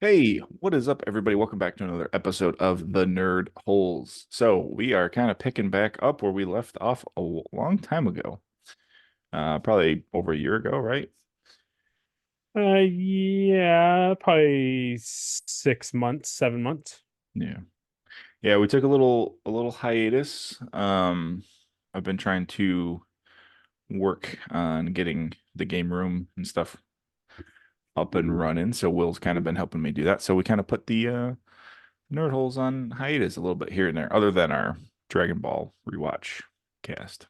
Hey, what is up, everybody? Welcome back to another episode of The Nerd Holes. So, we are kind of picking back up where we left off a long time ago. Probably over a year ago, right? Yeah, probably 6 months, 7 months. Yeah. Yeah, we took a little hiatus. I've been trying to work on getting the game room and stuff up and running, so Will's kind of been helping me do that. So we kind of put the Nerd Holes on hiatus a little bit here and there, other than our Dragon Ball rewatch cast.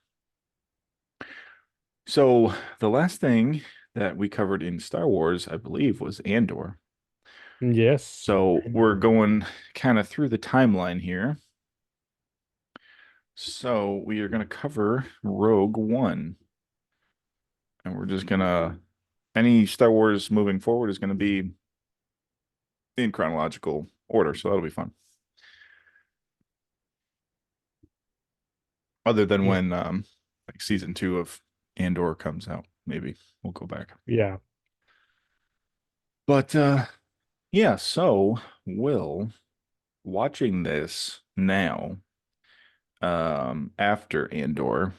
So the last thing that we covered in Star Wars, I believe, was Andor. Yes. So we're going kind of through the timeline here. So we are going to cover Rogue One, and we're just gonna any Star Wars moving forward is going to be in chronological order, so that'll be fun. Other than Yeah. when like season 2 of Andor comes out, maybe we'll go back. Yeah. But yeah, so Will, watching this now, after Andor,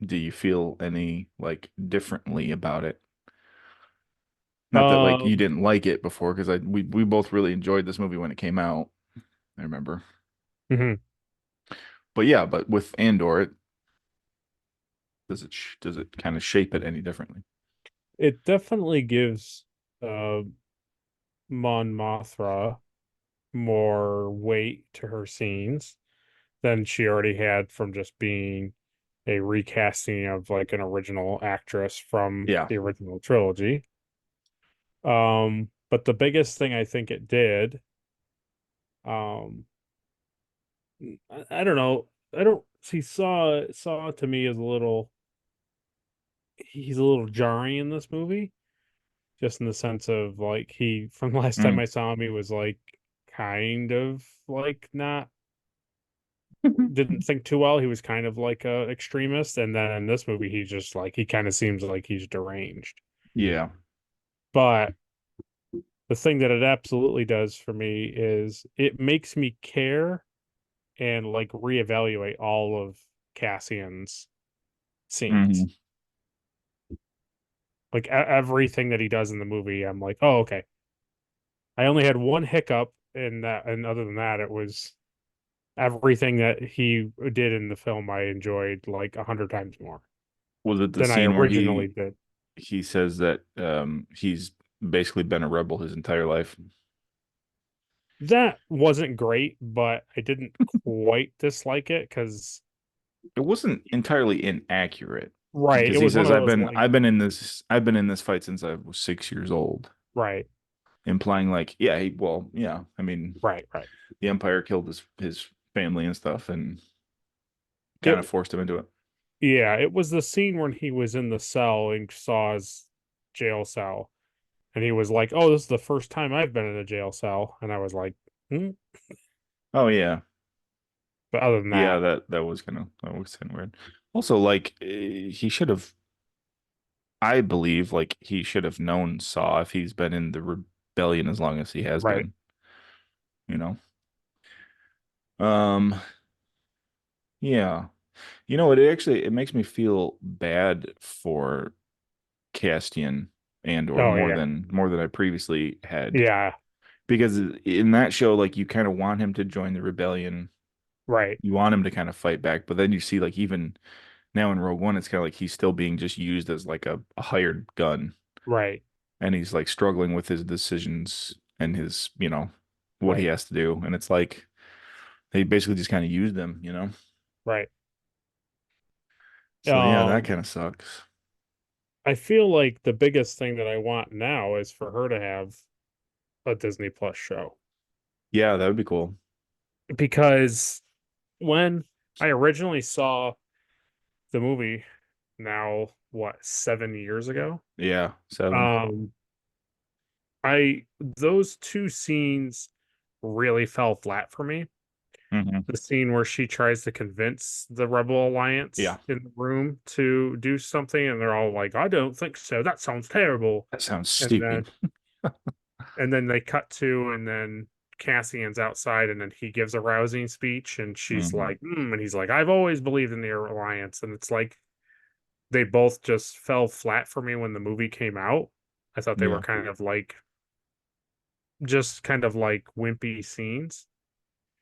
do you feel any like differently about it? Not that like you Um, didn't like it before, because we both really enjoyed this movie when it came out. I remember. mhm. But yeah, but with Andor, does it kind of shape it any differently? It definitely gives uh Mon Mothra more weight to her scenes than she already had from just being a recasting of like an original actress from Yeah. the original trilogy. But the biggest thing I think it did, um, I don't know. I don't see Saw to me as a little he's a little jarring in this movie, just in the sense of like he from the last time Mm. I saw him, he was like kind of like not didn't think too well. He was kind of like a extremist, and then in this movie, he's just like he kind of seems like he's deranged. Yeah. But the thing that it absolutely does for me is it makes me care and like reevaluate all of Cassian's scenes. Hmm. Like everything that he does in the movie, I'm like, oh, okay. I only had one hiccup in that, and other than that, it was everything that he did in the film. I enjoyed like 100 times more Was it the than I scene where originally did. he says that he's basically been a rebel his entire life? That wasn't great, but I didn't quite dislike it because, It wasn't entirely inaccurate right, it because he was one says of those like, I've been in this fight since I was 6 years old, right, implying like yeah well yeah, I mean right, right. the Empire killed his family and stuff and It, kind of forced him into it. yeah, it was the scene when he was in the cell and saw his jail cell, and he was like, "Oh, this is the first time I've been in a jail cell," and I was like, hmm. Oh yeah, But other than yeah, that, that was kind of weird. Also, like he should have, I believe, like he should have known Saw if he's been in the rebellion as long as he has right, been, you know. Um, yeah. You know, it makes me feel bad for Castian and or oh yeah, more than I previously had yeah, because in that show like you kind of want him to join the rebellion. right, You want him to kind of fight back, but then you see like even now in Rogue One it's kind of like he's still being just used as like a hired gun right, and he's like struggling with his decisions and his, what he right, has to do and it's like they basically just kind of used him, right. So yeah, that Um, kind of sucks. I feel like the biggest thing that I want now is for her to have a Disney Plus show Yeah, that would be cool. because when I originally saw the movie, now what, 7 years ago, Yeah, 7. um, I those two scenes really fell flat for me. Hmm. The scene where she tries to convince the Rebel Alliance Yeah, in the room to do something, and they're all like, "I don't think so. That sounds terrible." that sounds And stupid. then and then they cut to, and then Cassian's outside, and then he gives a rousing speech, and she's Hmm. like, and he's like, I've always believed in the alliance, and it's like they both just fell flat for me when the movie came out. I thought they were Yeah. kind of like just kind of like wimpy scenes.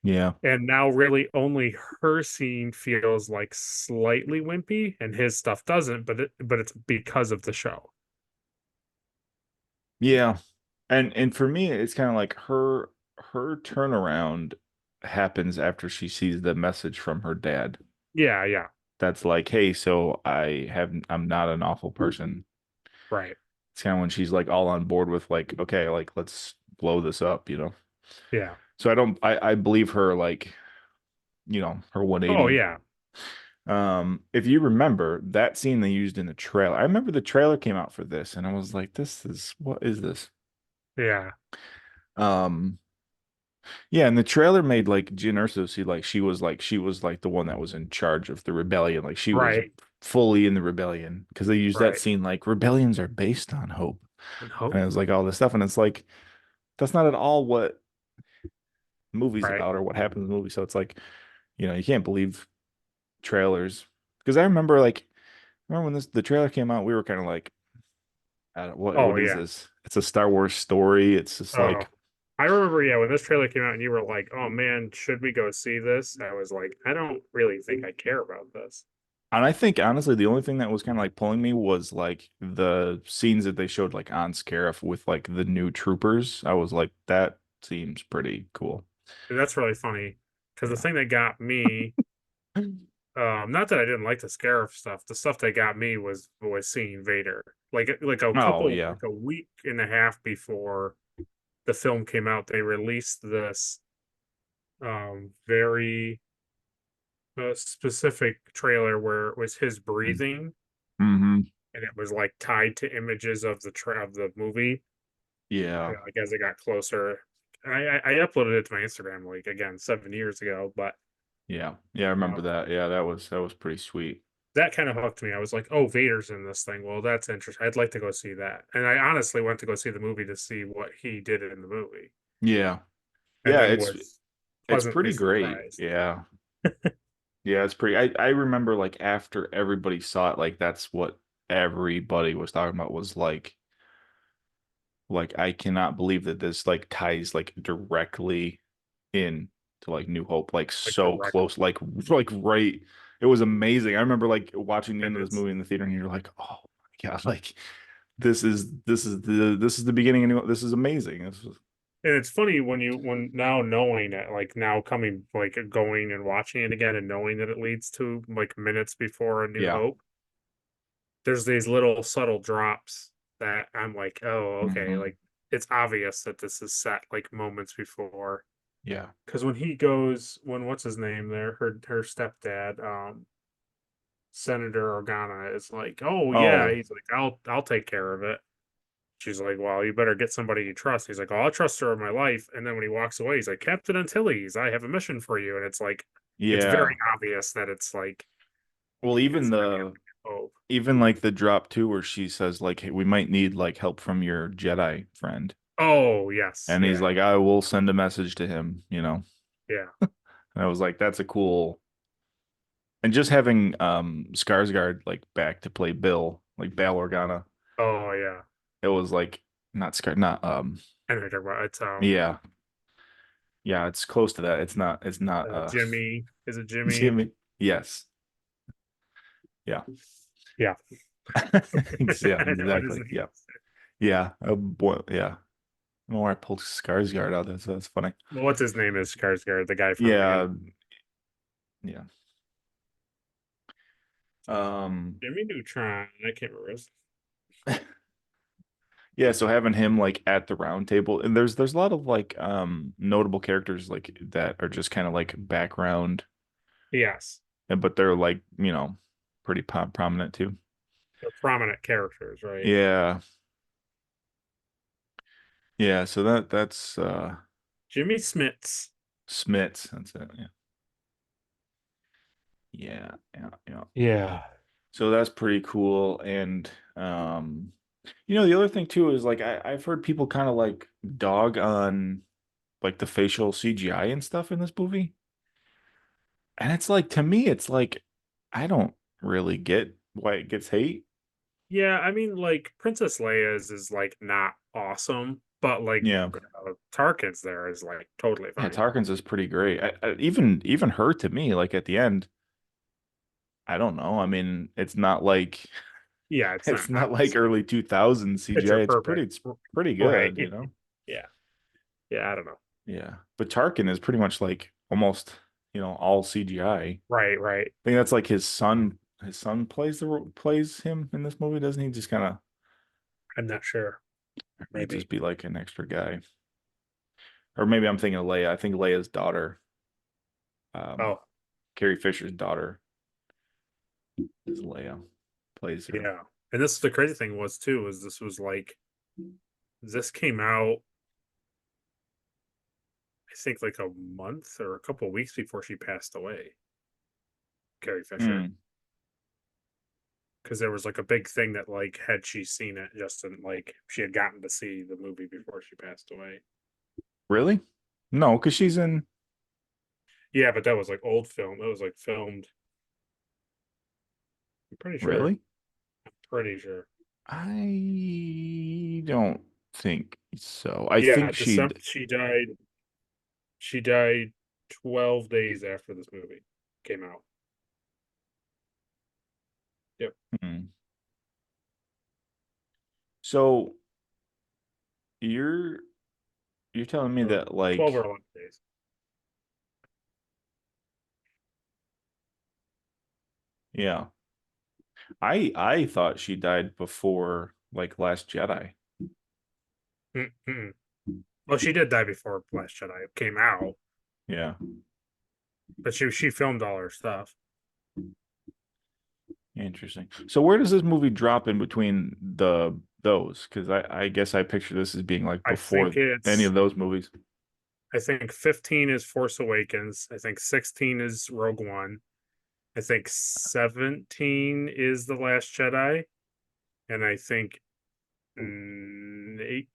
Yeah. And now really only her scene feels like slightly wimpy and his stuff doesn't, but it's because of the show. Yeah. And for me, it's kind of like her turnaround happens after she sees the message from her dad. Yeah, yeah. That's like, hey, so I'm not an awful person. Right. It's kind of when she's like all on board with like, okay, like let's blow this up, you know. Yeah. So I believe her like, her Oh 180. yeah. If you remember that scene they used in the trailer, I remember the trailer came out for this and I was like, what is this? Yeah. Um, yeah, and the trailer made like Jyn Erso see like she was like the one that was in charge of the rebellion, like she was Right. fully in the rebellion because they used that Right. scene like rebellions are based on hope. And And it hope. was like all this stuff, and it's like that's not at all what the movie's Right. about or what happens in the movie. So it's like, you can't believe trailers because I remember when the trailer came out, we were kind of like, Oh what is yeah. this? It's a Star Wars story. It's just Oh. like, I remember, yeah, when this trailer came out and you were like, "Oh man, should we go see this?" I was like, "I don't really think I care about this." and I think honestly, the only thing that was kind of like pulling me was like the scenes that they showed like on Scarif with like the new troopers. I was like, that seems pretty cool. And that's really funny because the Yeah. thing that got me, not that I didn't like the Scarif stuff, the stuff that got me was seeing Vader. Like a Oh couple, yeah. like a week and a half before the film came out, they released this very specific trailer where it was his breathing, Mm-hmm. and it was like tied to images of the movie. Yeah. Like as it got closer, I uploaded it to my Instagram like again 7 years ago, but Yeah. Yeah, I remember um, that. Yeah, that was pretty sweet. that kind of hooked me. I was like, oh, Vader's in this thing. Well, that's interesting. I'd like to go see that. And I honestly went to go see the movie to see what he did in the movie, Yeah. and Yeah, then it's was it's pleasantly pretty great. surprised. Yeah. Yeah, it's pretty I remember like after everybody saw it, like that's what everybody was talking about was like I cannot believe that this like ties like directly in to like New Hope, like Like so direct, close, like right. It was amazing. I remember like watching the and end of this it's movie in the theater, and you're like, oh my God, like this is the beginning of this is amazing. and it's funny when now knowing it, like now coming like going and watching it again and knowing that it leads to like minutes before A New Yeah. Hope. There's these little subtle drops that I'm like, oh, okay, Hmm. like it's obvious that this is set like moments before. Yeah. Because when he goes, when what's his name there, her stepdad, Senator Organa is like, oh yeah, Oh, he's like, I'll take care of it. She's like, well, you better get somebody you trust. He's like, oh, I'll trust her with my life. And then when he walks away, he's like, Captain Antilles, I have a mission for you. And it's like, it's very yeah. obvious that Well, even it's gonna be the a hope. even like the drop too, where she says like, "Hey, we might need like help from your Jedi friend," Oh yes, and he's yeah, like, "I will send a message to him," you know. yeah. And I was like, "That's a cool." And just having Skarsgård like back to play Bill, like Bail Organa, Oh yeah. it was like not Scar, not And I talk about it's yeah, yeah, it's close to that. It's not Jimmy. Is it Jimmy? Jimmy. Yes, yeah, Yeah. yeah, I know what his exactly, name yeah, is. yeah. Boy, yeah. I don't know why I pulled Skarsgård out. That's funny. Well, what's his name is Skarsgård, the guy from Yeah, Andor. yeah. Um, Jimmy Neutron. I can't remember. yeah, so having him like at the round table, and there's a lot of like notable characters like that are just kind of like background, Yes. but they're like, pretty prominent too. They're prominent characters, right? Yeah. Yeah, so that's Jimmy Smits. Smits. That's it. Yeah. Yeah, yeah, yeah. Yeah. So that's pretty cool. And The other thing too is like I've heard people kind of like dog on like the facial CGI and stuff in this movie. And it's like to me, it's like I don't really get why it gets hate. Yeah, I mean, like Princess Leia's is like not awesome, but like Yeah. Tarkin's there is like totally Yeah, fine. Tarkin's is pretty great. Even her to me, like at the end, I don't know. I mean, it's not like Yeah, it's it's not not like obviously early 2000s CGI. picture It's perfect, pretty right? good. Yeah, yeah, I don't know. Yeah. But Tarkin is pretty much like almost, all CGI. I Right, right. think that's like his son plays him in this movie, doesn't he? Just kind of I'm not sure. might Maybe. just be like an extra guy. Or maybe I'm thinking of Leia. I think Leia's daughter, um, Oh, Carrie Fisher's daughter is Leia, plays her. yeah. And this the crazy thing was too is this was like this came out I think like a month or a couple of weeks before she passed away, Carrie Fisher. Hmm. Because there was like a big thing that like had she seen it, Justin, like she had gotten to see the movie before she passed away. Really? No, because she's in. Yeah, but that was like old film. It was like filmed. I'm pretty sure. Really? Pretty sure. I don't think so. I Yeah, think December. She died. She died 12 days after this movie came out. Yep. hmm. So you're you're telling me Or that 12 or like 11 days. yeah. I thought she died before like Last Jedi. Mm-mm. Well, she did die before Last Jedi came out, Yeah. but she filmed all her stuff. Interesting. So where does this movie drop in between those? Because I guess I picture this as being like I before think any it's of those movies. I think 15 is Force Awakens. I think 16 is Rogue One. I think 17 is The Last Jedi. And I think 19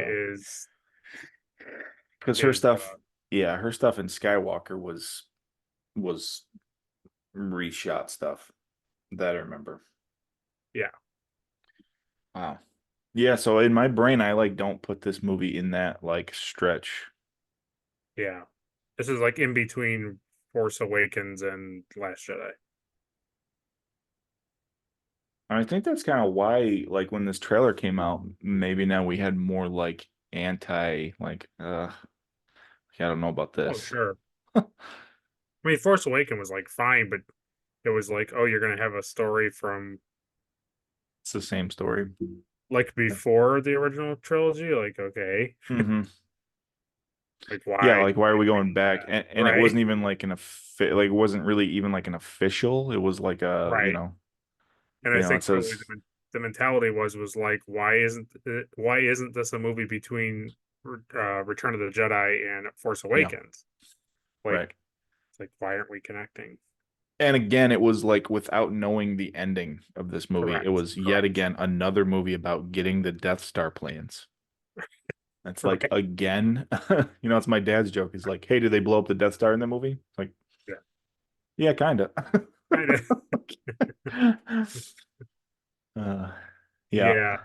is Because her is stuff, yeah, her stuff in Skywalker was reshot stuff that I remember. yeah, Wow. Yeah, so in my brain, I like don't put this movie in that like stretch. yeah. This is like in between Force Awakens and Last Jedi. And I think that's kind of why, like, when this trailer came out, maybe now we had more like anti, like, I don't know about Oh, this. sure. I mean, Force Awakens was like fine, but it was like, oh, you're gonna have a story from It's the same story. like before the original trilogy. Like, okay, Hmm. like Yeah, why like why are we are we going doing back? that? And it Right, wasn't even like like it wasn't really even like an official. It was like right. And I it think probably says, the mentality was like, why isn't this a movie between Return of the Jedi and Force yeah, Awakens? right. Like, it's like why aren't we connecting? And again, it was like without knowing the ending of this movie, it Correct, was yet correct, again another movie about getting the Death Star plans. That's like right. again, it's my dad's joke. He's like, "Hey, did they blow up the Death Star in the movie?" It's like, Yeah, yeah, kind of. kind of. uh, yeah. Yeah,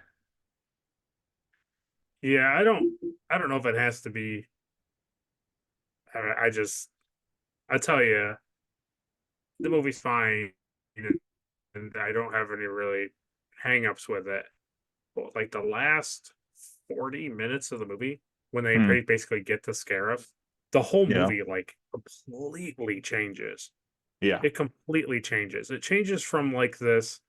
yeah. I don't know if it has to be. I just, I tell you, the movie's fine, and I don't have any really hangups with it. But like the last 40 minutes of the movie, when they Hmm. basically get to Scarif, the whole Yeah. movie like completely changes. Yeah. It completely changes. It changes from like this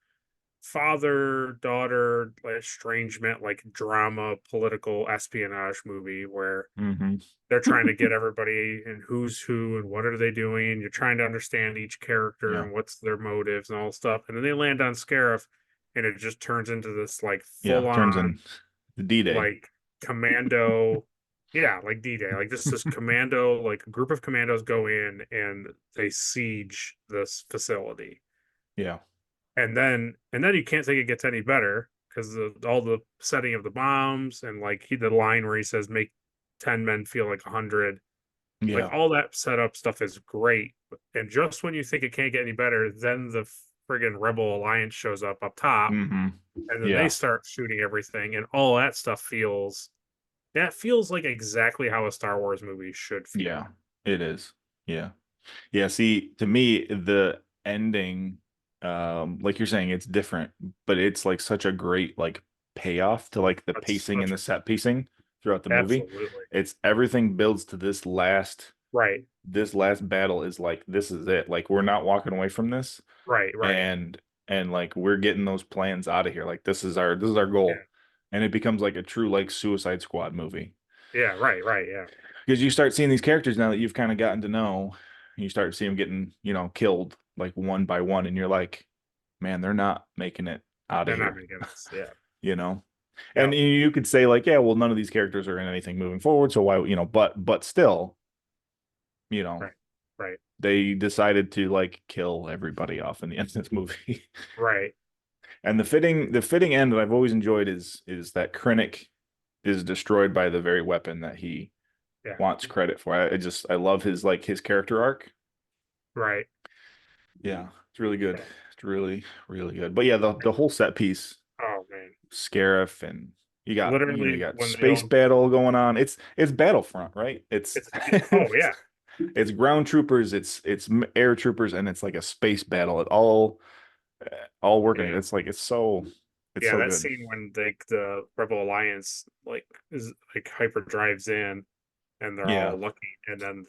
father daughter estrangement, like drama, political espionage movie where Hmm. they're trying to get everybody and who's who and what are they doing. You're trying to understand each character Yeah. and what's their motives and all stuff. And then they land on Scarif and it just turns into this like Yeah. full Turns on in the D-Day. like commando. Yeah, like D-Day. Like just this commando, like a group of commandos go in and they siege this facility. Yeah. And then you can't think it gets any better because all the setting of the bombs and like the line where he says make 10 men feel like 100, like Yeah. all that setup stuff is great. And just when you think it can't get any better, then the friggin' Rebel Alliance shows up top, Hmm. and then they Yeah. start shooting everything, and all that stuff feels like exactly how a Star Wars movie should Yeah. feel. It is. Yeah. Yeah, see, to me, the ending, like you're saying, it's different, but it's like such a great like payoff to like the That's pacing and such the set piecing throughout the movie. absolutely It's everything builds to right, this last battle is like this is it. Like we're not walking away from this, right, right. and like we're getting those plans out of here. Like this is our goal. Yeah, And it becomes like a true like Suicide Squad movie. yeah, right, right, yeah. Because you start seeing these characters now that you've kind of gotten to know, you start seeing them getting, killed like one by one, and you're like, man, they're not making it out of They're not here, making this. Yeah, you know? yeah, And you could say like, yeah, well, none of these characters are in anything moving forward, so why, but still, you know, right, right, they decided to like kill everybody off in the end of this movie. right. And the fitting end that I've always enjoyed is that Krennic is destroyed by the very weapon that he Yeah, wants credit for. I love his character arc. right. Yeah, it's really good. Yeah. It's really, really good. But yeah, the whole set piece, Oh man, Scarif, and you literally got when they space all battle going on. It's Battlefront, right? It's oh yeah, it's ground troopers, it's air troopers, and it's like a space battle. It all working. yeah. It's Yeah, so that good. scene when the Rebel Alliance like is like hyper drives in and they're Yeah, all lucky, and then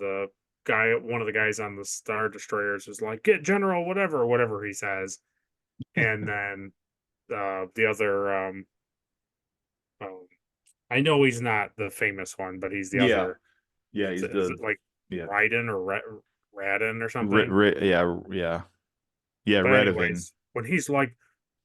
one of the guys on the Star Destroyers is like, "Get General, whatever he says," and then the other oh, I know he's not the famous one, but he's the yeah, other. yeah. Is He's it, is the it like yeah, Raiden or Radin or something? yeah, yeah, yeah. But Radovan. anyways, when he's like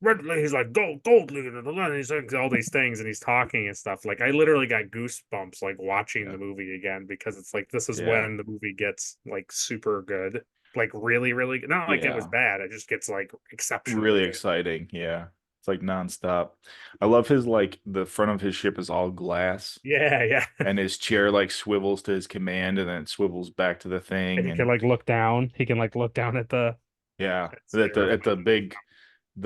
he's like gold leader, and he's like all these things, and he's talking and stuff. Like I literally got goosebumps like watching Yeah, the movie again because it's like this is yeah, when the movie gets like super good, like really, really good. Not like it was yeah. bad. It just gets like exceptionally Really good. exciting. Yeah. It's like nonstop. I love his like the front of his ship is all glass Yeah, yeah. and his chair like swivels to his command and then it swivels back to the And thing he can and like look down. He can like look down at the yeah. At the Scarif. at the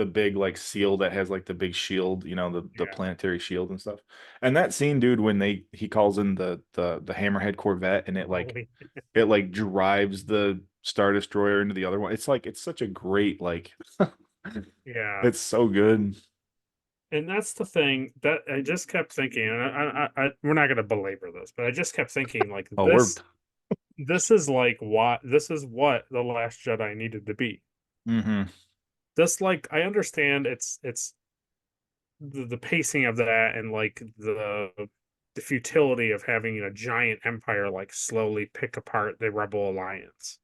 big like seal that has like the big shield, the Yeah. planetary shield and stuff. And that scene, dude, when he calls in the Hammerhead Corvette and it Oh, like it like drives the Star Destroyer into the other one. It's like it's such a great like yeah. it's so good. And that's the thing that I just kept thinking, and we're not going to belabor this, but I just kept thinking like Oh, we're this is like what this is what the Last Jedi needed to be. hmm This like I understand it's the pacing of that and like the futility of having a giant empire like slowly pick apart the Rebel Alliance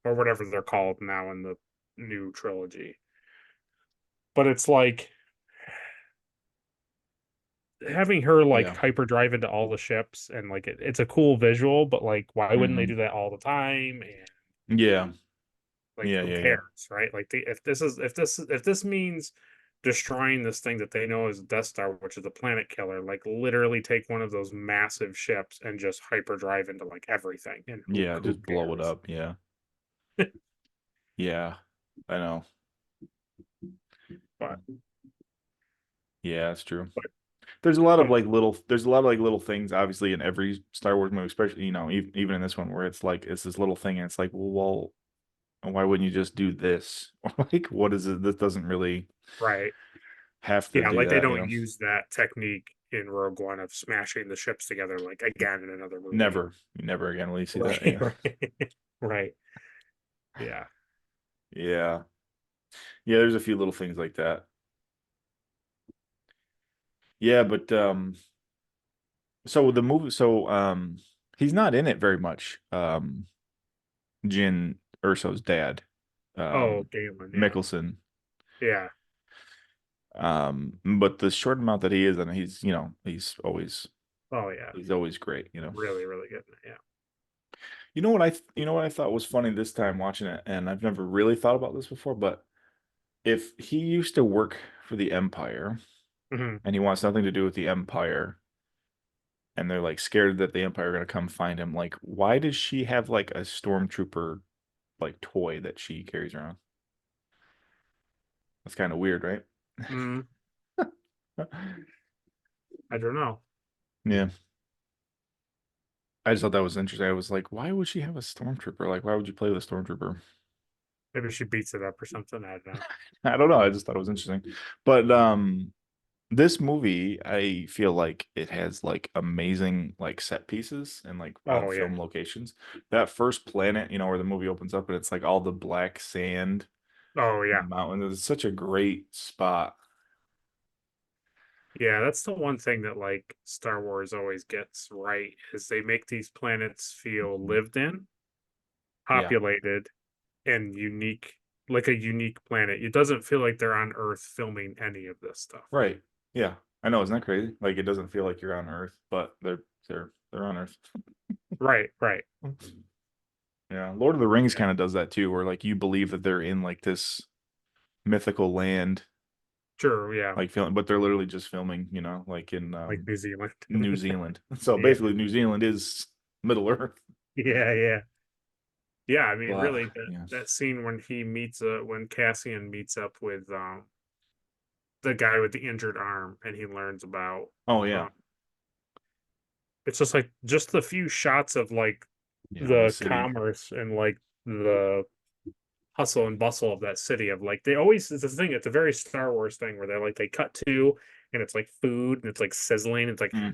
or whatever they're called now in the new trilogy. But it's like having her like Yeah. hyperdrive into all the ships and like it's a cool visual, but like why wouldn't they hmm do that all the time? And Yeah. like Yeah. who Yeah. Yeah. cares, right? Like if this means destroying this thing that they know is Death Star, which is a planet killer, like literally take one of those massive ships and just hyperdrive into like everything, and Yeah. who Just blow it cares? up. Yeah. Yeah. I know. But Yeah, that's true. but but There's a lot of like little things, obviously, in every Star Wars movie, especially, even in this one where it's like, it's this little thing and it's like, well, why wouldn't you just do this? Or like, what is it? This doesn't really right, have to yeah, do like they that, don't use that technique in Rogue One of smashing the ships together like again in another movie. Never, never again will you see that. Right, Yeah. right, right. Yeah. Yeah. Yeah, there's a few little things like that. Yeah, but so the movie, he's not in it very much. Jin Urso's dad, Oh, um, Galen, yeah. Mickelson. Yeah. But the short amount that he is, and Oh yeah. he's always great. Really, really good. Yeah. You know what I thought was funny this time watching it, and I've never really thought about this before, but if he used to work for the Empire, Hmm. and he wants nothing to do with the Empire. And they're like scared that the Empire are gonna come find him. Like, why does she have like a stormtrooper like toy that she carries around? That's kind of weird, right? Mm, I don't know. Yeah. I just thought that was interesting. I was like, why would she have a stormtrooper? Like, why would you play with a stormtrooper? Maybe she beats it up or something. I don't know. I don't know. I just thought it was interesting. But this movie, I feel like it has like amazing like set pieces and like Oh yeah. film locations. That first planet, where the movie opens up and it's like all the black sand Oh and yeah. the mountains. It's such a great spot. Yeah, that's the one thing that like Star Wars always gets right is they make these planets feel Mhm. lived in, Yeah. populated, and unique, like a unique planet. It doesn't feel like they're on Earth filming any of this stuff. Right. Yeah. I know, isn't that crazy? Like it doesn't feel like you're on Earth, but they're on Earth. Right, right. Yeah. Lord of the Rings Yeah. kind of does that too, where like you believe that they're in like this mythical land, Sure, yeah. like film, but they're literally just filming, like in Like New Zealand. New Zealand. So Yeah. basically, New Zealand is Middle Earth. Yeah, yeah. Yeah, I mean But really yeah. that scene when he meets when Cassian meets up with the guy with the injured arm and he learns about Oh uh, yeah. it's just like just the few shots of like Yeah. The the city. commerce and like the hustle and bustle of that city of like they always it's a thing it's a very Star Wars thing where they cut to and it's like food and it's like sizzling it's like Hmm.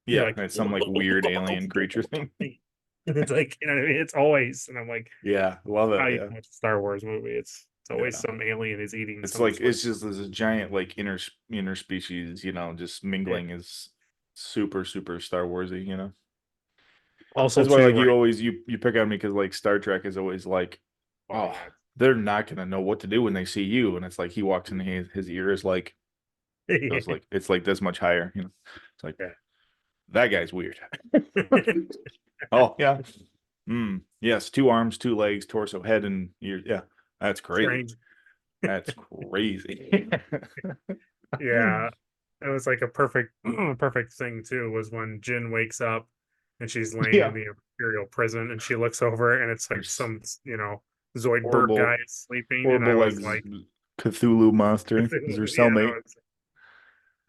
you're Yeah. like It's some like weird alien creature thing. and it's like you know what I mean it's always and I'm like Yeah. Love how it. you Yeah. watch a Star Wars movie it's always Yeah. some alien is eating It's some like sweet it's just this giant like interspecies, just yeah mingling is super super Star Warsy. also That's why too like right you pick on me because like Star Trek is always like, oh oh, yeah they're not gonna know what to do when they see you, and it's like he walks in, his ear is like goes like it's like this much higher. It's like yeah that guy's weird. Oh yeah, yes, two arms, two legs, torso, head, and ear. Yeah, that's crazy. strange That's crazy. yeah it was like a perfect perfect thing too was when Jin wakes up and she's laying in Yeah, the Imperial prison and she looks over and it's like there's some Zoidberg guy horrible, is sleeping and I horrible like was like Cthulhu monster is her yeah cellmate.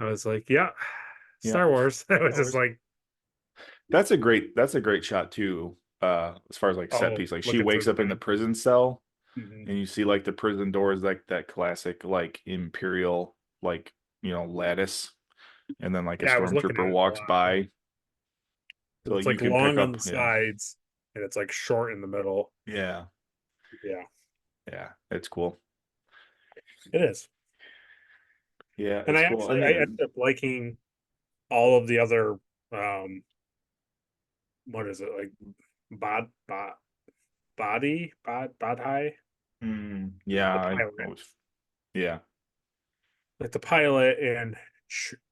I was like yeah Yeah, Star Wars I was Star just Wars. like That's a great shot too. As far as like set oh piece, like she looking through wakes the up in the thing. prison cell Mhm. and you see like the prison doors, like that classic like imperial like lattice, and then like a Yeah I was looking at stormtrooper it a walks lot by, so it's like you like can pick long on up. the Yeah, sides and it's like short in the middle yeah, yeah yeah. It's cool. it is Yeah, and it's I cool. actually And I ended then up liking all of the other what is it like bod bod body yeah, the I pilot always yeah, like the pilot and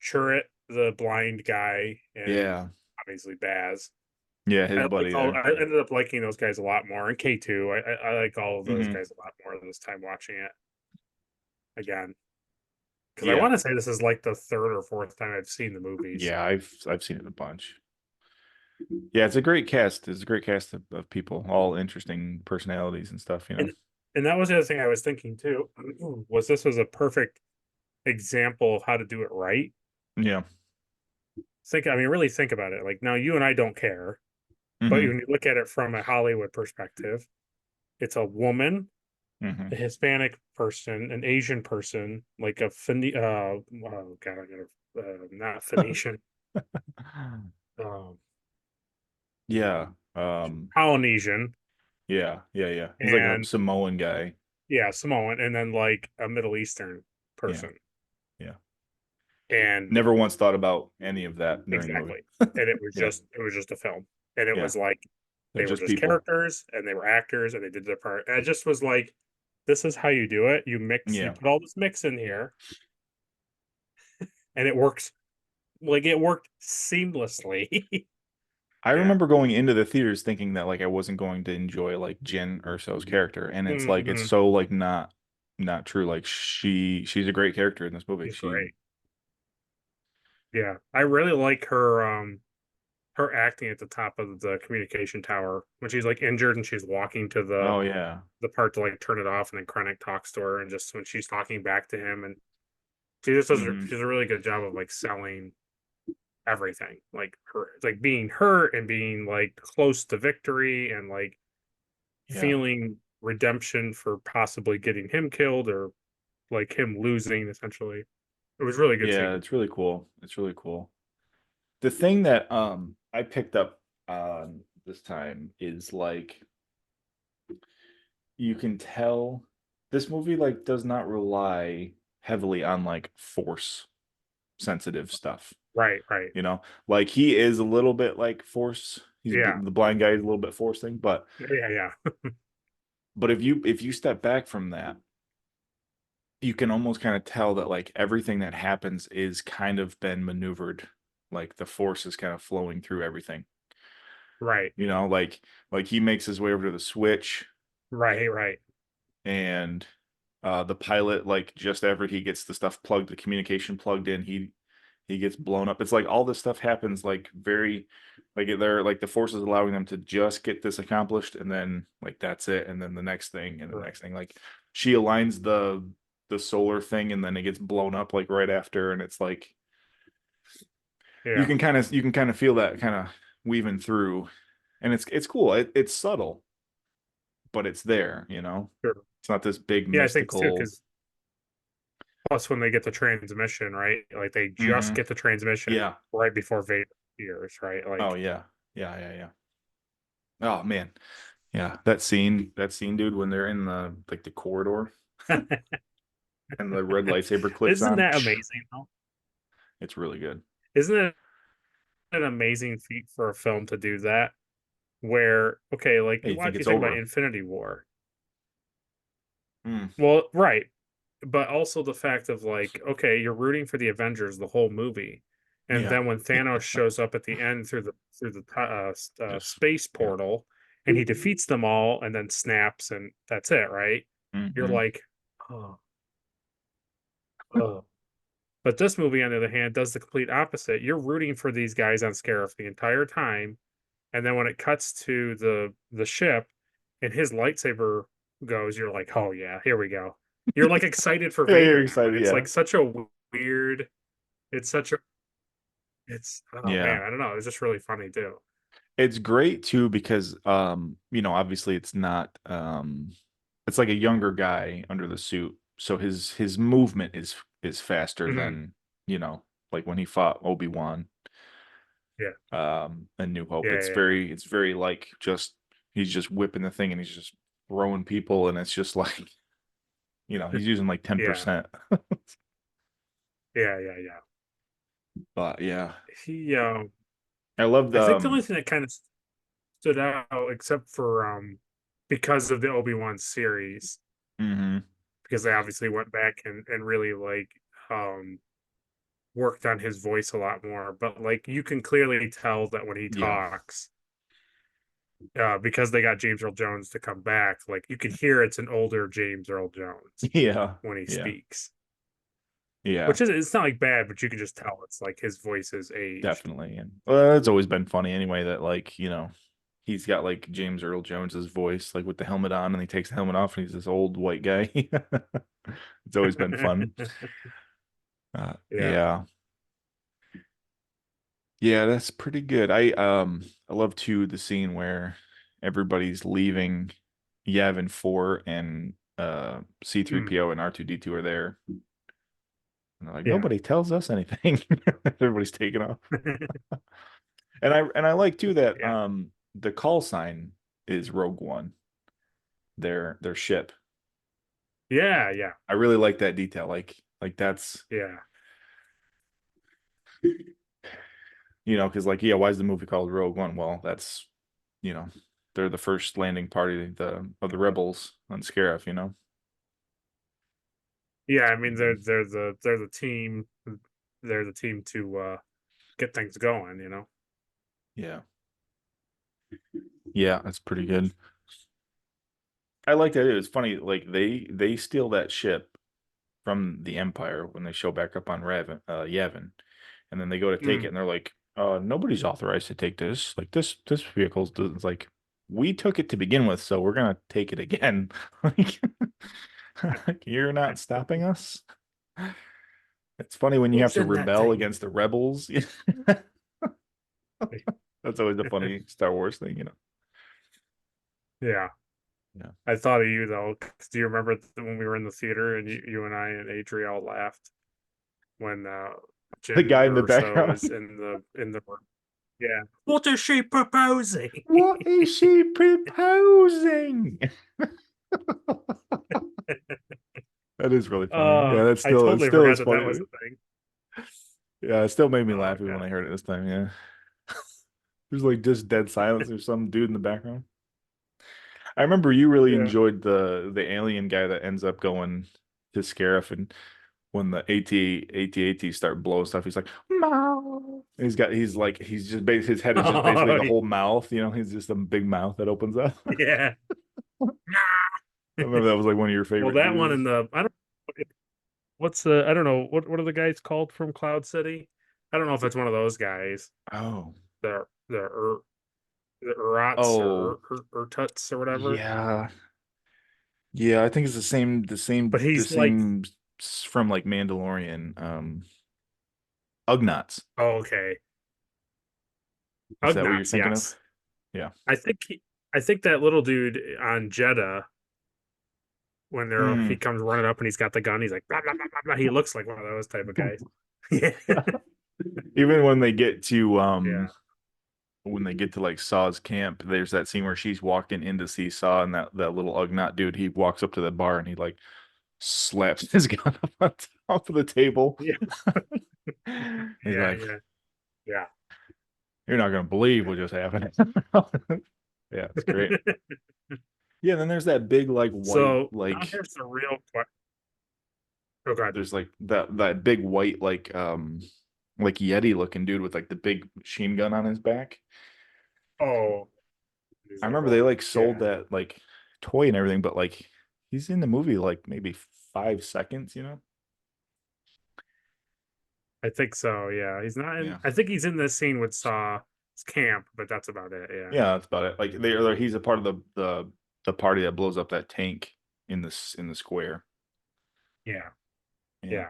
Churrit the blind guy and yeah, obviously Baz yeah. His buddy there. I ended up liking those guys a lot more and K2 I like all of those Hmm. guys a lot more this time watching it again because I Yeah, want to say this is like the third or fourth time I've seen the movies yeah. I've seen it a bunch. Yeah, it's a great cast. It's a great cast of people, all interesting personalities and stuff. and that was the other thing I was thinking too was this was a perfect example of how to do it right. Yeah. I mean, really think about it. Like now, you and I don't care, but Hmm. when you look at it from a Hollywood perspective, it's a woman, Hmm. a Hispanic person, an Asian person, like a oh God, I gotta not Phoenician, um, Yeah. Polynesian, Yeah. Yeah. Yeah. He's like a and Samoan guy. yeah, Samoan, and then like a Middle Eastern Yeah. person, Yeah. and Never once thought about any of that during the movie. exactly, and Yeah. it was just a film, and it Yeah. was like They're they were just just people. characters and they were actors and they did their part. And I just was like, this is how you do it. You Yeah. put all this mix in here and it works like it worked seamlessly. I Yeah. remember going into the theaters thinking that like I wasn't going to enjoy like Jin Urso's character, and it's like it's Hmm. so like not true. Like she's a great character in this movie. He's She great. Yeah, I really like her her acting at the top of the communication tower when she's like injured and she's walking to Oh yeah. the part to like turn it off, and then Krennic talks to her, and just when she's talking back to him, and she just does Hmm. she does a really good job of like selling everything, like her, like being hurt and being like close to victory and like Yeah. feeling redemption for possibly getting him killed or like him losing essentially. It was really good Yeah, scene. it's really cool. It's really cool. The thing that I picked up on this time is like you can tell this movie like does not rely heavily on like force sensitive stuff. Right, right. You know, like he is a little bit like force. Yeah. The blind guy is a little bit forcing, Yeah, yeah. but if you step back from that, you can almost kind of tell that like everything that happens is kind of been maneuvered. Like the force is kind of flowing through everything. Right. You know, like he makes his way over to the switch Right, right. and the pilot like just after he gets the stuff plugged, the communication plugged in, he gets blown up. It's like all this stuff happens like very like they're like the force is allowing them to just get this accomplished and then like that's it and then the next thing and the Right. next thing like she aligns the solar thing and then it gets blown up like right after and it's like Yeah. you can kind of feel that kind of weaving through and it's cool. It's subtle, but it's there, you know. Sure. It's not this big Yeah, I think too, mystical. because plus when they get the transmission, right? Like they just Hmm. get the transmission Yeah. right before Vader appears, right? Oh Like yeah. Yeah, yeah, yeah. Oh man. Yeah, that scene, dude, when they're in the like the corridor and the red lightsaber clicks isn't on, that amazing though? it's really good. Isn't it an amazing feat for a film to do that? Where okay, like Hey, you think watch you it's think about over? Infinity War. Mm, Well, right. But also the fact of like, okay, you're rooting for the Avengers the whole movie. And yeah, then when Thanos shows up at the end through the just space yeah. portal and he defeats them all and then snaps and that's it, right? You're Hmm. like, oh, oh. But this movie, on the other hand, does the complete opposite. You're rooting for these guys on Scarif the entire time, and then when it cuts to the ship and his lightsaber goes, you're like, oh yeah, here we go. You're like excited for Yeah, you're Vader now, and excited. it's Yeah, like such a weird. It's such a. It's oh yeah. man, I don't know. It's just really funny too. It's great too because you know, obviously it's like a younger guy under the suit, so his movement is faster Mhm. than, you know, like when he fought Obi-Wan Yeah, and New Hope. yeah, yeah, yeah. It's very like just he's just whipping the thing and he's just throwing people and it's just like, you know, he's using like Yeah, 10%. yeah, yeah, yeah. But yeah. He, I loved I think the only thing that kind of stood out, except for because of the Obi-Wan series, mhm, because they obviously went back and really like um worked on his voice a lot more. But like you can clearly tell that when he yeah. talks, because they got James Earl Jones to come back, like you can hear it's an older James Earl Jones Yeah. when he Yeah. speaks. Yeah. Which is it's not like bad, but you can just tell it's like his voice is aged. Definitely. And well, it's always been funny anyway that like, you know, he's got like James Earl Jones's voice, like with the helmet on, and he takes the helmet off and he's this old white guy. It's always been fun. Yeah. Yeah. Yeah, that's pretty good. I love too the scene where everybody's leaving Yavin 4 and Mm, C3PO and R2D2 are there. And they're like, yeah. nobody tells us anything. Everybody's taking off. And I like too that Yeah. the call sign is Rogue One, their ship. Yeah. Yeah. I really like that detail. Like that's Yeah. you know, because like yeah, why is the movie called Rogue One? Well, that's you know, they're the first landing party of the rebels on Scarif, you know? Yeah. I mean they're the team, they're the team to get things going, you know. Yeah. Yeah, that's pretty good. I like that. It was funny, like they steal that ship from the Empire when they show back up on Yavin. and then they go to take it, Mm. and they're like, nobody's authorized to take this. Like this vehicle's it's like we took it to begin with, so we're gonna take it again. Like you're not stopping us. It's funny when you have Who's to in that rebel thing? against the rebels. That's always a funny Star Wars thing, you know. Yeah. Yeah. I thought of you though, 'cause do you remember when we were in the theater and you and I and Adriel laughed when The Jin guy in the Urso background. is in the yeah. What is she proposing? What is she proposing? That is really funny. Yeah, that's I still it totally still forgot is that that funny. was a thing. Yeah, it still made me Oh laugh even when god. I heard it this time. Yeah. There's like just dead silence. There's some dude in the background. I remember you really Yeah. enjoyed the alien guy that ends up going to Scarif, and when the AT-AT start blowing stuff, he's like, "Meow." He's like his head is just basically Oh the whole mouth, he's just a big mouth that opens up. yeah. I remember that was like one of your Well, favorite that one images. in the I don't what's the I don't know what are the guys called from Cloud City? I don't know if it's one of those guys. Oh. The Urats or Oh, Urtuts or whatever. yeah. Yeah, I think it's But the he's like, same from like Mandalorian. Ugnaughts. oh, okay, Is that what you're Ugnaughts, thinking of? yes. Yeah. I think I think that little dude on Jeddah when he Mm. comes running up and he's got the gun, he's like, blah, blah, blah, blah, blah. He looks like one of those type of guys. Yeah, Even yeah, when they get to like Saw's camp, there's that scene where she's walking in to see Saw, and that little Ugnaught dude, he walks up to the bar and he like slaps his gun up on top of the table. yeah, He's yeah, like, yeah, yeah. "You're not gonna believe what just happened." Yeah, it's great. Yeah, then there's that big like white So now like here's the real question. Oh God. there's like that big white like Yeti looking dude with like the big machine gun on his back. Oh, he's I like, remember they oh, like sold yeah. that like toy and everything, but like he's in the movie like maybe 5 seconds, you know? I think so. Yeah, he's not in. Yeah. I think he's in this scene with Saw's camp, but that's about it. Yeah, Yeah, that's about it. Like he's a part of the party that blows up that tank in the square. yeah, Yeah. yeah.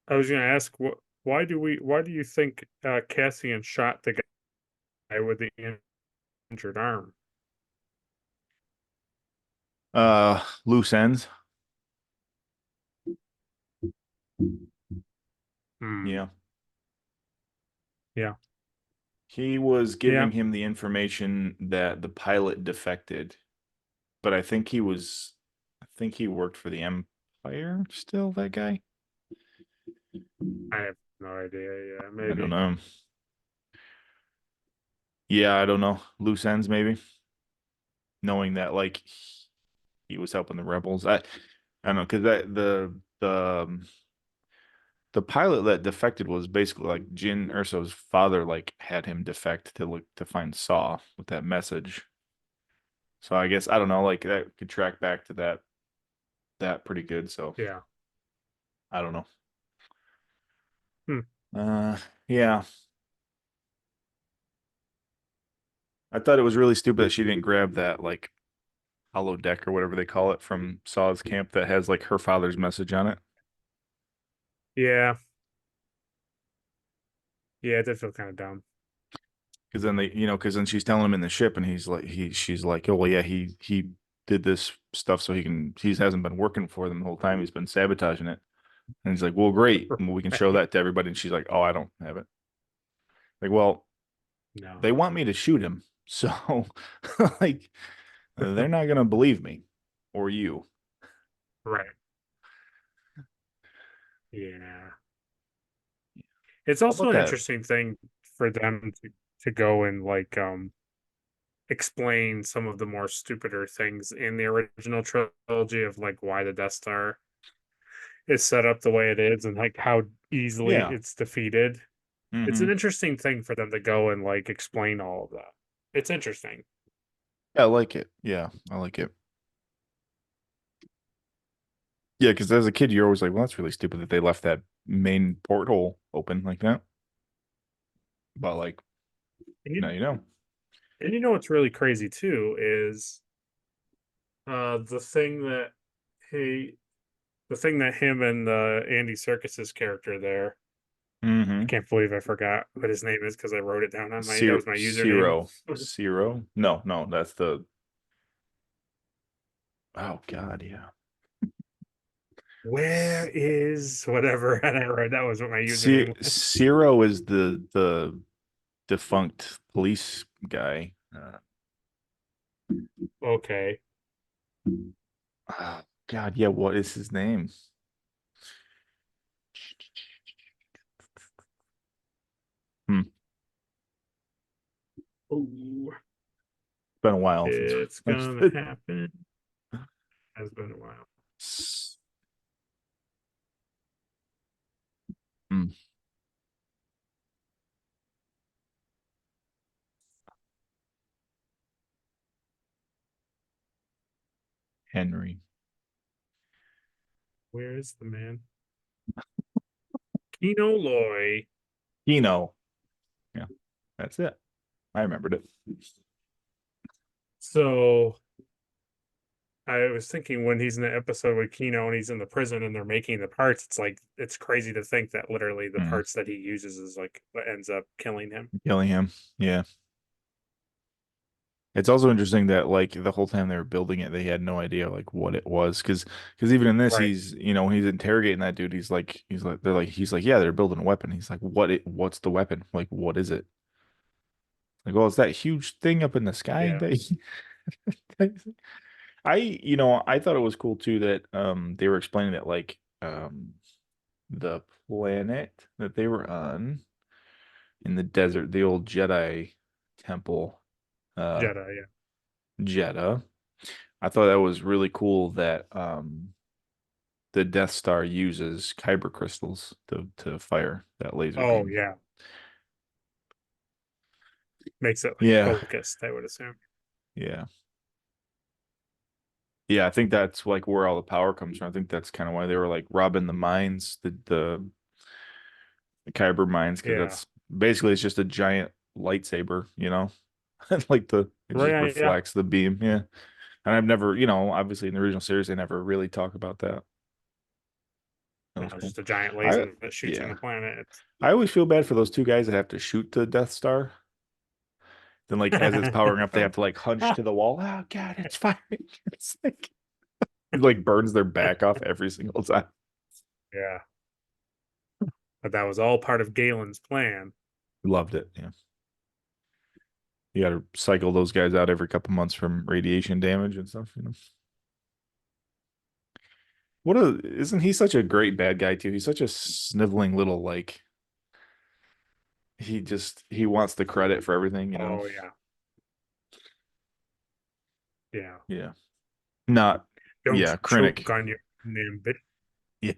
I was gonna ask what. Why do you think Cassian shot the guy with the injured arm? Loose ends. Hmm. Yeah. Yeah. He was Yeah. giving him the information that the pilot defected, but I think he worked for the Empire still, that guy. I have no idea. Yeah, I don't maybe. know. Yeah, I don't know. Loose ends, maybe. Knowing that like he was helping the rebels. I don't know because the pilot that defected was basically like Jin Urso's father like had him defect to look to find Saw with that message. So I guess I don't know, like that could track back to that pretty good. So Yeah. I don't know. Hmm. Yeah. I thought it was really stupid that she didn't grab that like hollow deck or whatever they call it from Saw's camp that has like her father's message on it. Yeah. Yeah. It did feel kind of dumb. Because then because then she's telling him in the ship, and she's like, oh well, yeah, he did this stuff so he hasn't been working for them the whole time. He's been sabotaging it, and he's like, well, great, well, we can show Right. that to everybody. And she's like, oh, I don't have it. Like, well, No. they want me to shoot him, so like, they're not gonna believe me or you. Right. Yeah. It's How also about an that? interesting thing for them to go and like explain some of the more stupider things in the original trilogy of like why the Death Star is set up the way it is and like how easily Yeah. it's defeated. It's an Hmm. interesting thing for them to go and like explain all of that. It's interesting. Yeah, I like it. Yeah, I like it. Yeah, because as a kid, you're always like, well, that's really stupid that they left that main porthole open like that. But like, And now you know. you know what's really crazy too is the thing that he the thing that him and Andy Serkis's character there. I Mm-hmm. can't believe I forgot what his name is because I wrote it down on my that Zero, was my username. zero, zero. No, no, that's the. Oh God, yeah. Where is whatever? And I wrote that was what my username was. Zero is the defunct police guy. Okay. Oh, God, yeah. What is his name? Hmm. It's Ooh, been a while since it's I gonna did. happen. Has been a while. Hmm. Henry Where is the man? Kino Loy. Kino. Yeah, that's it. I remembered it. So I was thinking when he's in the episode with Kino and he's in the prison and they're making the parts, it's like it's crazy to think that literally the Mm. parts that he uses is like what ends up killing him. Gillingham. Yeah. It's also interesting that like the whole time they were building it, they had no idea like what it was because even in this, Right. he's when he's interrogating that dude, he's like yeah, they're building a weapon. He's like what's the weapon? Like what is it? Like well, it's that huge thing up in the sky Yeah. that I thought it was cool too that they were explaining that like the planet that they were on in the desert, the old Jedi temple, uh Jedi, yeah. Jeddah. I thought that was really cool that the Death Star uses kyber crystals to fire that laser Oh beam. yeah. Makes it like Yeah, focused, I would assume. yeah, yeah. I think that's like where all the power comes from. I think that's kind of why they were like robbing the mines, the kyber mines, because Yeah. that's basically it's just a giant lightsaber, and like it just Right, yeah. reflects the beam. Yeah, and I've never, obviously in the original series they never really talk about that. That No, was it's cool. just a giant I laser that shoots from yeah. the planet. It's I always feel bad for those two guys that have to shoot the Death Star. Then, like, as it's powering up, they have to like hunch to the wall. Oh God, it's firing! It's like it like burns their back off every single time. Yeah. But that was all part of Galen's plan. Loved it. Yeah, you got to cycle those guys out every couple months from radiation damage and stuff. Isn't he such a great bad guy too? He's such a sniveling little like he wants the credit for everything. Oh yeah. Yeah. Yeah, not Don't yeah, choke Krennic. on your name. Yeah,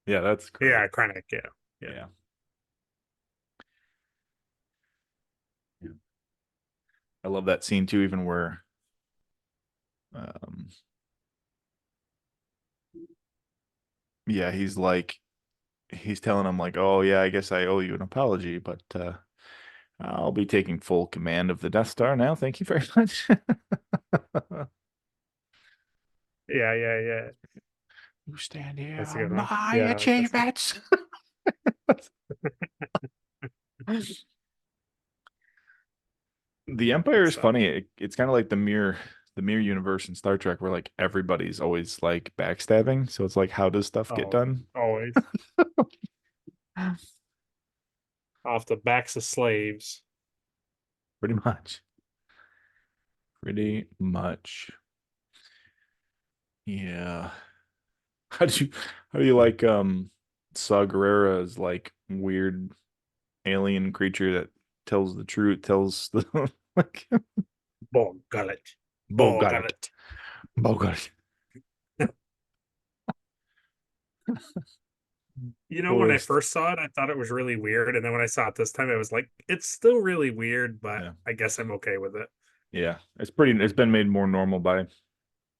yeah, that's great. Yeah, Krennic, yeah. Yeah. Yeah. Yeah. I love that scene too, even where um yeah, he's telling him like, "Oh yeah, I guess I owe you an apology, but I'll be taking full command of the Death Star now. Thank you very much." Yeah, yeah, yeah. You stand here That's a good on one. my Yeah, that's good. achievements. The Empire Good is stuff. funny. It's kind of like the mirror universe in Star Trek, where like everybody's always like backstabbing. So it's like, how does stuff get Oh, done? always. Off the backs of slaves. Pretty much. Pretty much. Yeah. How do you how do you like Saw Gerrera's like weird alien creature that tells the truth, tells the like Borgullet. Bogaret. Borgullet. Bogaret. You know, when I Forest. first saw it, I thought it was really weird. And then when I saw it this time, I was like, it's still really weird, but Yeah. I guess I'm okay with it. Yeah. It's been made more normal by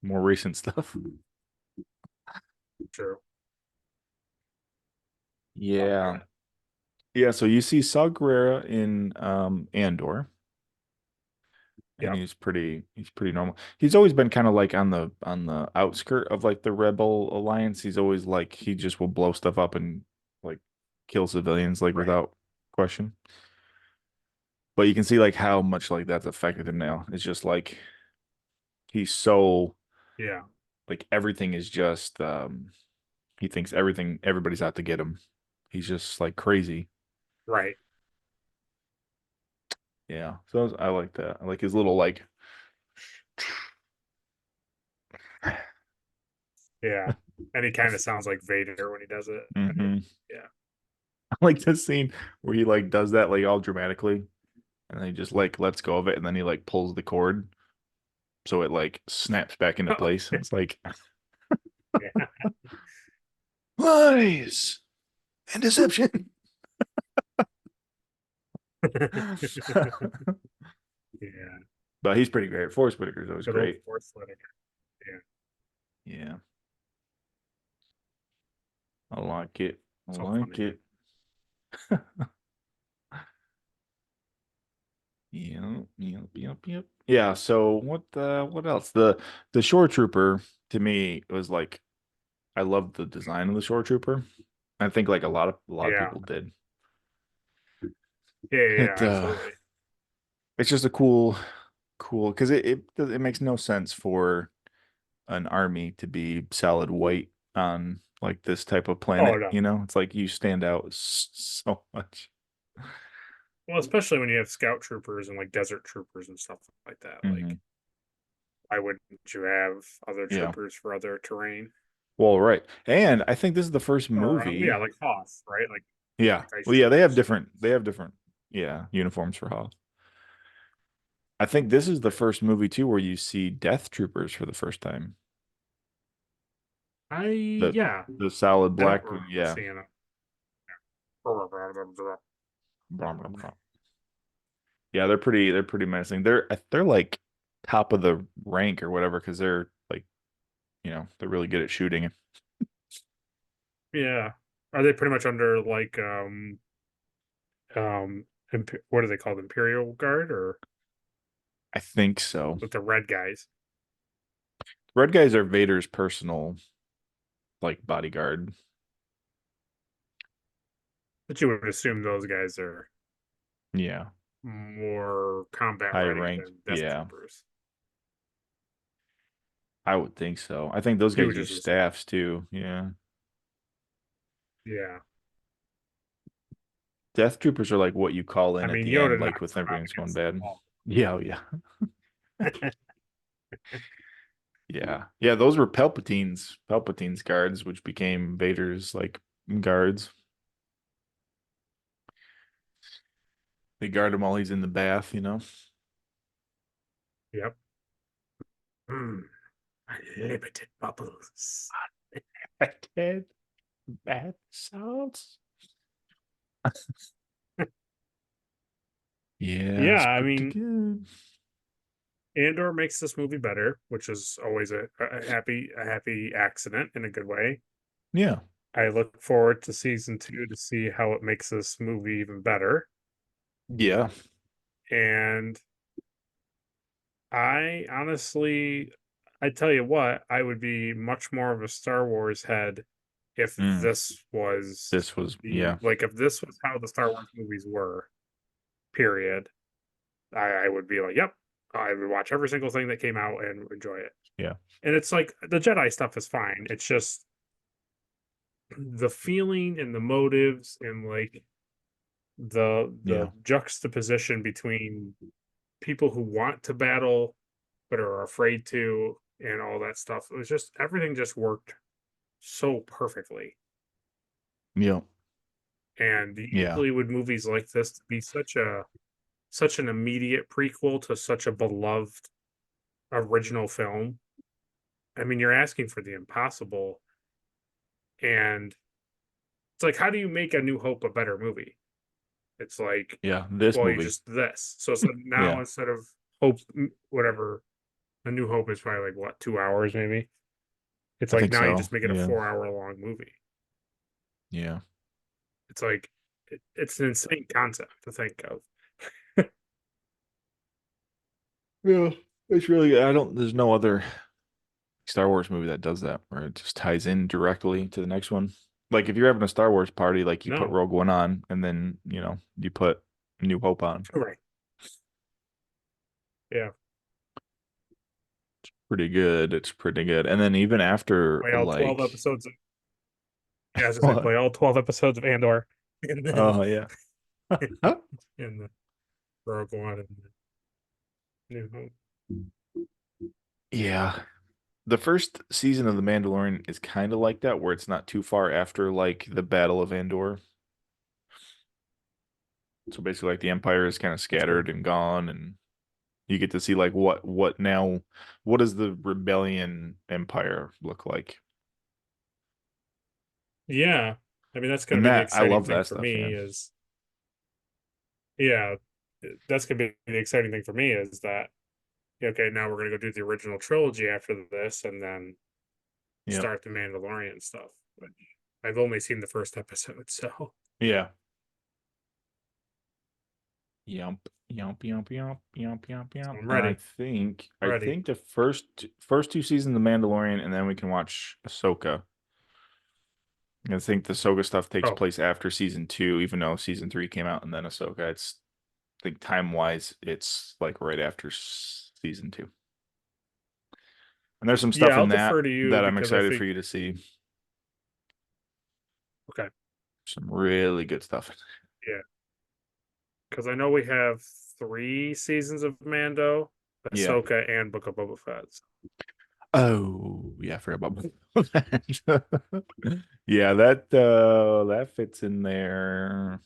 more recent stuff. True. Yeah. Okay. Yeah, so you see Saw Gerrera in Andor, and Yep. he's pretty normal. He's always been kind of like on the outskirt of like the Rebel Alliance. He's always like he just will blow stuff up and like kill civilians like Right. without question. But you can see like how much like that's affected him now. It's just like he's so Yeah. like everything is just he thinks everybody's out to get him. He's just like crazy. Right. Yeah. So I like that. I like his little like Yeah. And he kind of sounds like Vader when he does it. hmm Yeah. I like this scene where he like does that like all dramatically and then he just like lets go of it and then he like pulls the cord so it like snaps back into Oh, place. It's like yeah. lies and deception. Yeah. But he's pretty great. Forrest Whitaker's always Good old great. Force Whitaker. Yeah. Yeah. I like it. I So like funny. it. Yep, yep, yep, yep. Yeah, so what else? The shore trooper to me was like I loved the design of the shore trooper. I think like a lot of Yeah. people did. Yeah. Yeah. It Yeah, absolutely. it's just a cool because it makes no sense for an army to be solid white on like this type of Oh, planet, no. you know? It's like you stand out so much. Well, especially when you have scout troopers and like desert troopers and stuff like that. Hmm Like, why wouldn't you have other Yeah. troopers for other terrain? Well, right. And I think this is the first Or, yeah, movie. like Hoth, right? Yeah. Like ice Well, yeah, troopers. they have different yeah, uniforms for Hoth. I think this is the first movie too where you see Death Troopers for the first time. The Yeah, the solid I don't black, remember yeah. seeing it. Yeah, they're pretty menacing. They're like top of the rank or whatever because they're like, they're really good at shooting. Yeah. Are they pretty much under like what are they called? Imperial Guard or I think so. with the red guys? Red guys are Vader's personal like bodyguard. But you would assume those guys are Yeah. more combat High ready ranked. than Death Yeah. Troopers. I would think so. I think those You guys would use just assume. staffs too. Yeah. Yeah. Death troopers are like what you call I in at mean, the end, Yoda like knocks with them out everything's going against the bad. wall. Yeah, oh, yeah. Yeah. Yeah, those were Palpatine's guards, which became Vader's like guards. They guard him while he's in the bath. Yep. Mm, unlimited bubbles. I did bath salts. Yeah, Yeah, it's I pretty mean, good. Andor makes this movie better, which is always a happy accident in a good way. Yeah. I look forward to season two to see how it makes this movie even better. Yeah. And I honestly, I tell you what, I would be much more of a Star Wars head if Mm, this was this was yeah. if this was how the Star Wars movies were, period. I would be like, yep, I would watch every single thing that came out and enjoy it. Yeah. And it's like the Jedi stuff is fine. It's just the feeling and the motives and like the Yeah. juxtaposition between people who want to battle but are afraid to and all that stuff. It was just everything just worked so perfectly. Yeah. And Yeah. usually with movies like this to be such an immediate prequel to such a beloved original film. I mean, you're asking for the impossible. And it's like, how do you make a New Hope a better movie? It's like, Yeah. This well, you movie. just this. So it's like now Yeah. instead of Hope, whatever, a New Hope is probably like what, 2 hours maybe? It's I like think now you so. just make it a Yeah. 4 hour long movie. Yeah. It's like it's an insane concept to think of. Yeah. It's really I don't there's no other Star Wars movie that does that where it just ties in directly to the next one. Like if you're having a Star Wars party, like you put No, Rogue One on and then, you put New Hope on. right? Yeah, Pretty good. It's pretty good. And then even after play all 12 like episodes. Yeah, as I said, what? play all 12 episodes of Andor, and then Oh yeah. in the Rogue One and New Hope. Yeah. The first season of The Mandalorian is kind of like that, where it's not too far after like the Battle of Andor. So basically, like the Empire is kind of That's cool. scattered and gone, and you get to see like what now, what does the rebellion empire look like? Yeah, I mean that's going And to be the that I exciting love thing that for stuff. Yeah, me is yeah, that's going to be the exciting thing for me is that okay, now we're going to go do the original trilogy after this, and then yeah, start the Mandalorian stuff. Which I've only seen the first episode, so yeah. Yump, yump, yump, yump, yump, yump, so yump. I'm And I ready. think I Ready. think the first two seasons of The Mandalorian, and then we can watch Ahsoka. I think the Ahsoka stuff takes Oh place after season two, even though season three came out and then Ahsoka. I think time wise, it's like right after season two. And there's some yeah, stuff I'll in that defer to you that I'm because I excited for think you to see. okay, Some really good stuff. yeah, because I know we have 3 seasons of Mando, Yeah. Ahsoka, and Book of Boba Fett. Oh, yeah, I forgot about that. Yeah, that fits in there.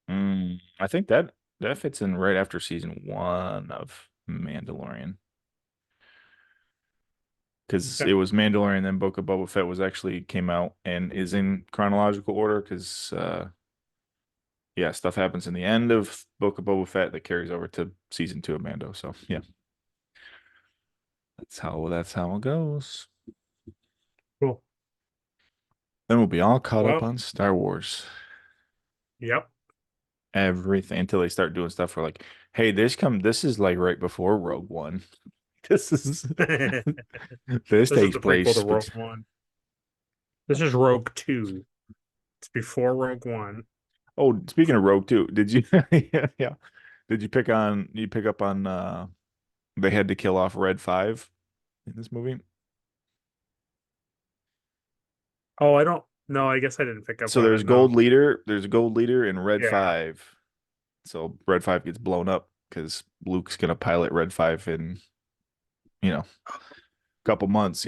I think that fits in right after season one of Mandalorian. Because Okay. it was Mandalorian, then Book of Boba Fett was actually came out and is in chronological order. Because yeah, stuff happens in the end of Book of Boba Fett that carries over to season two of Mando. So yeah, that's how it goes. Cool. Then we'll be all caught up Well, on Star Wars. yep. Everything until they start doing stuff for like, hey, this is like right before Rogue One. This is This this is takes the prequel to place, Rogue One. This is Rogue Two. It's before Rogue One. oh, speaking of Rogue too, did you yeah, yeah. Did you pick up on they had to kill off Red 5 in this movie? Oh, I don't. No, I guess I didn't pick up So on it. No. There's a gold leader in Red Yeah. 5. So Red 5 gets blown up because Luke's gonna pilot Red 5 in, a couple months,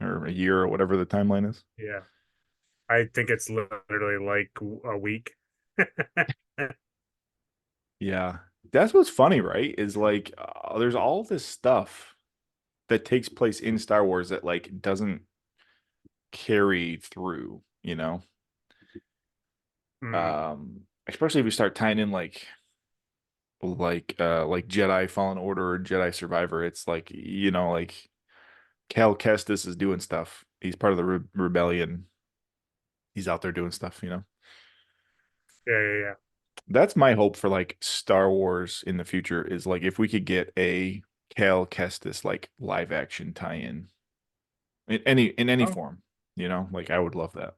or a year or whatever the timeline is. Yeah. I think it's literally like a week. Yeah. That's what's funny, right? Is like there's all this stuff that takes place in Star Wars that like doesn't carry through, you know? Mm. Especially if you start tying in like Jedi Fallen Order or Jedi Survivor. It's like, like Cal Kestis is doing stuff. He's part of the rebellion. He's out there doing stuff. Yeah, yeah, yeah. That's my hope for like Star Wars in the future is like if we could get a Cal Kestis like live action tie-in in any Oh, form, like I would love that.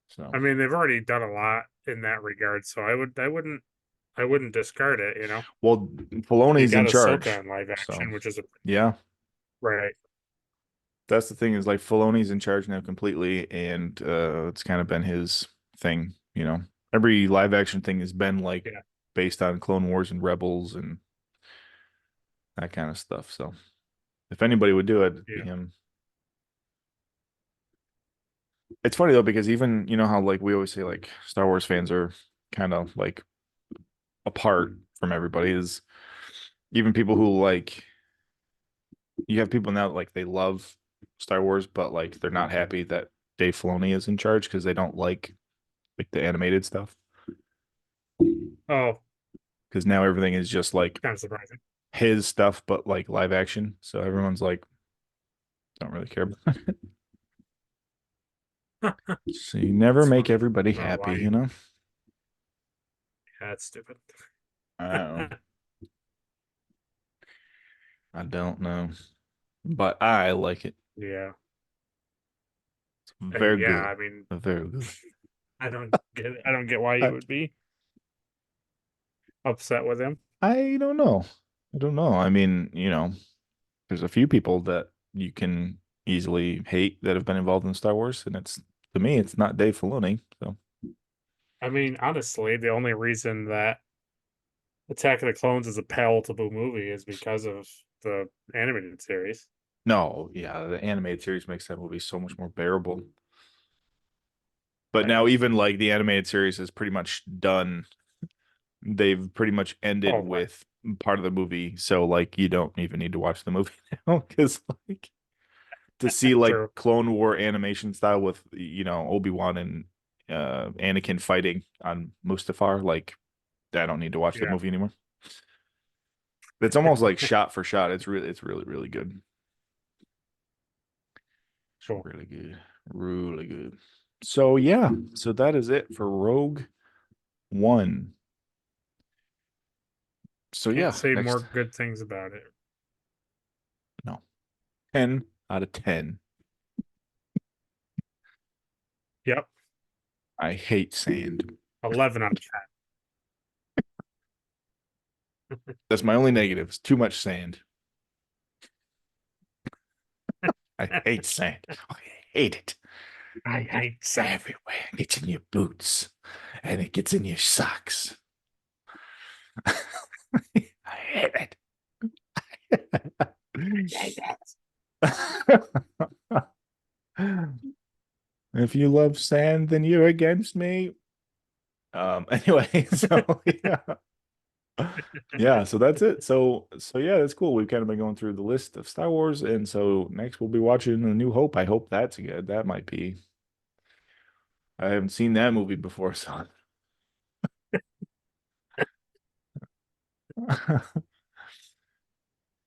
So, I mean, they've already done a lot in that regard, so I wouldn't discard it. well, You Filoni's in got Ahsoka charge. in live So, action, which is a yeah, right. that's the thing is like Filoni's in charge now completely, and it's kind of been his thing. Every live action thing has been like Yeah, based on Clone Wars and Rebels and that kind of stuff. So, if anybody would do it, it'd be yeah. him. It's funny though because even how like we always say like Star Wars fans are kind of like apart from everybody is even people who like you have people now that, like they love Star Wars but like they're not happy that Dave Filoni is in charge because they don't like the animated stuff Oh, because now everything is just like kind of surprising. his stuff but like live action so everyone's like Don't really care about it. So you never It's make funny. everybody I don't know why happy, you you. know? Yeah, that's stupid. I don't know. I don't know. But I like it. Yeah. Very Yeah. good. I mean, Very good. I don't get it. I don't get why you I would be upset with him. I don't know. I don't know. I mean, there's a few people that you can easily hate that have been involved in Star Wars, and it's to me, it's not Dave Filoni. So I mean, honestly, the only reason that Attack of the Clones is a palatable movie is because of the animated series. no, yeah, the animated series makes that movie so much more bearable. But Right. now even like the animated series is pretty much done. They've pretty much ended Oh, right. with part of the movie, so like you don't even need to watch the movie now because like to see like True. Clone War animation style with Obi-Wan and Anakin fighting on Mustafar, like I don't need to watch the Yeah. movie anymore. It's almost like shot for shot. It's really really good. Cool. Really good. Really good. So yeah, so that is it for Rogue One. So Can't yeah, say more next good things about it. no. 10 out of 10. Yep. I hate sand. 11 out of That's my only negative. It's too much sand. I 10. hate sand. I hate it. I hate sand. Everywhere. It gets in your boots and it gets in your socks. I hate I hate it. it. If you love sand, then you're against me. Anyway, so yeah. Yeah, so that's it. So yeah, that's cool. We've kind of been going through the list of Star Wars, and so next we'll be watching A New Hope. I hope that's good. That might be. I haven't seen that movie before, so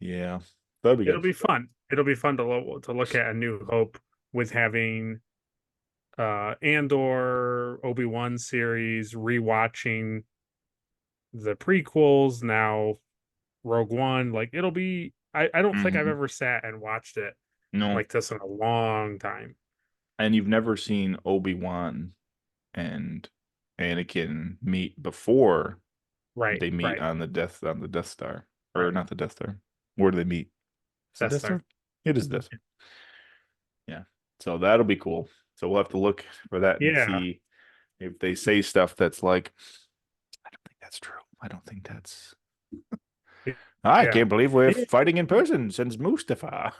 yeah, that'd be It'll good. be fun. It'll be fun to look at A New Hope with having Andor, Obi-Wan series, rewatching the prequels, now Rogue One. Like it'll be I don't think I've Hmm. ever sat and watched it No, like this in a long time. and you've never seen Obi-Wan and Anakin meet before Right, they meet right. on the Death Star, or Right. not the Death Star. Where do they meet? Is it Death Death Star. Star? It is Death Star. Yeah. So that'll be cool. So we'll have to look for that and Yeah. see if they say stuff that's like, I don't think that's true. I don't think that's. I Yeah. can't believe we're Yeah. fighting in person since Mustafa.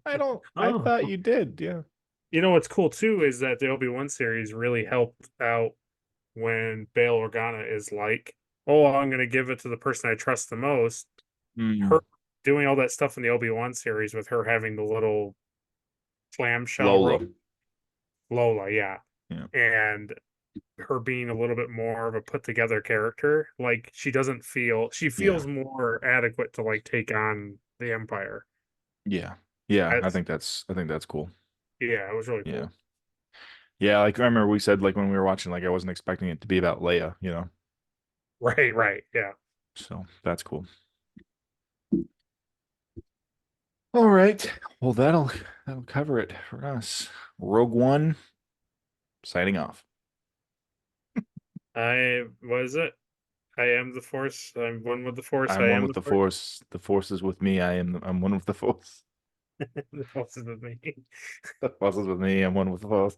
I don't. I Oh. thought you did. Yeah. You know what's cool too is that the Obi-Wan series really helped out when Bail Organa is like, "Oh, I'm going to give it to the person I trust the most." Her Mm. doing all that stuff in the Obi-Wan series with her having the little clamshell Lola. rope, Lola, yeah, Yeah. and her being a little bit more of a put together character. Like she Yeah. feels more adequate to like take on the Empire. Yeah. Yeah. That's I think that's cool. yeah, it was really Yeah. cool. Yeah. Like I remember we said like when we were watching, like I wasn't expecting it to be about Leia. Right, right, yeah. So that's cool. All right. Well, that'll cover it for us. Rogue One, signing off. I was it. I am the Force. I'm one with the Force. I'm I one am with the the Force. Force. The Force is with me. I'm one with the Force. The Force is with me. The Force is with me. I'm one with the Force.